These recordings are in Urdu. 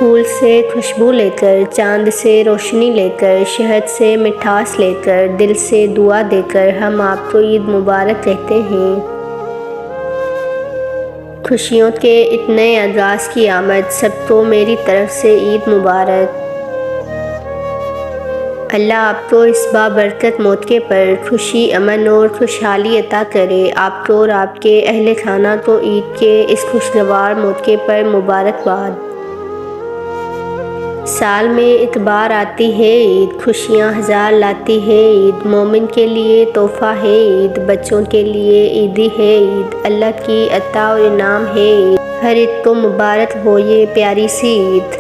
پھول سے خوشبو لے کر، چاند سے روشنی لے کر، شہد سے مٹھاس لے کر، دل سے دعا دے کر ہم آپ کو عید مبارک کہتے ہیں۔ خوشیوں کے اتنے اعزاز کی آمد، سب کو میری طرف سے عید مبارک۔ اللہ آپ کو اس بابرکت موقع پر خوشی، امن اور خوشحالی عطا کرے۔ آپ کو اور آپ کے اہل خانہ کو عید کے اس خوشگوار موقع پر مبارکباد۔ سال میں ایک بار آتی ہے عید، خوشیاں ہزار لاتی ہے عید، مومن کے لیے تحفہ ہے عید، بچوں کے لیے عیدی ہے عید، اللہ کی عطا اور انعام ہے عید، ہر عید کو مبارک ہو یہ پیاری سی عید۔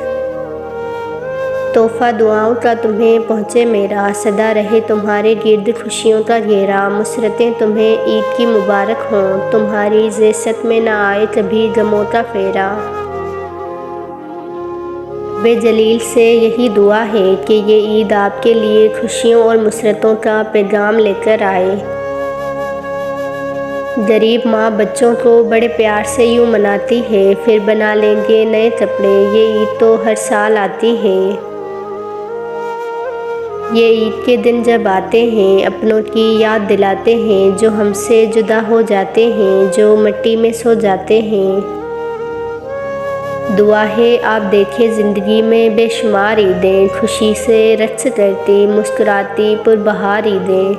تحفہ دعاؤں کا تمہیں پہنچے میرا، سدا رہے تمہارے گرد خوشیوں کا گھیرا، مسرتیں تمہیں عید کی مبارک ہوں، تمہاری زیست میں نہ آئے کبھی غموں کا پھیرا۔ رب جلیل سے یہی دعا ہے کہ یہ عید آپ کے لیے خوشیوں اور مسرتوں کا پیغام لے کر آئے۔ غریب ماں بچوں کو بڑے پیار سے یوں مناتی ہے، پھر بنا لیں گے نئے کپڑے، یہ عید تو ہر سال آتی ہے۔ یہ عید کے دن جب آتے ہیں، اپنوں کی یاد دلاتے ہیں، جو ہم سے جدا ہو جاتے ہیں، جو مٹی میں سو جاتے ہیں۔ دعا ہے آپ دیکھیں زندگی میں بے شمار عیدیں، خوشی سے رقص کرتی، مسکراتی پربہار عیدیں۔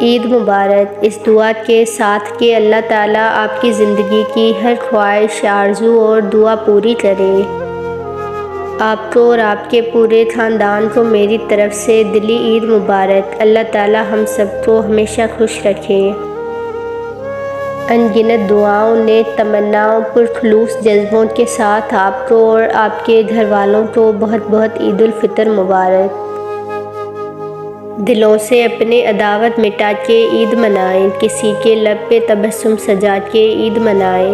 عید مبارک۔ اس دعا کے ساتھ کہ اللہ تعالیٰ آپ کی زندگی کی ہر خواہش، آرزو اور دعا پوری کرے۔ آپ کو اور آپ کے پورے خاندان کو میری طرف سے دلی عید مبارک۔ اللہ تعالیٰ ہم سب کو ہمیشہ خوش رکھے۔ ان گنت دعاؤں، نیک تمناؤں، پرخلوص جذبوں کے ساتھ آپ کو اور آپ کے گھر والوں کو بہت بہت عید الفطر مبارک۔ دلوں سے اپنے عداوت مٹا کے عید منائیں، کسی کے لب پہ تبسم سجا کے عید منائیں۔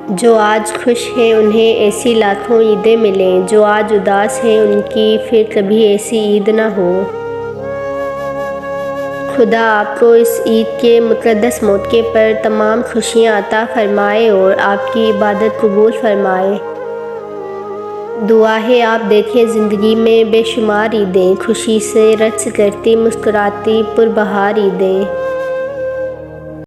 جو آج خوش ہیں انہیں ایسی لاکھوں عیدیں ملیں، جو آج اداس ہیں ان کی پھر کبھی ایسی عید نہ ہو۔ خدا آپ کو اس عید کے مقدس موقع پر تمام خوشیاں عطا فرمائے اور آپ کی عبادت قبول فرمائے۔ دعا ہے آپ دیکھیں زندگی میں بے شمار عیدیں، خوشی سے رقص کرتی، مسکراتی پربہار عیدیں۔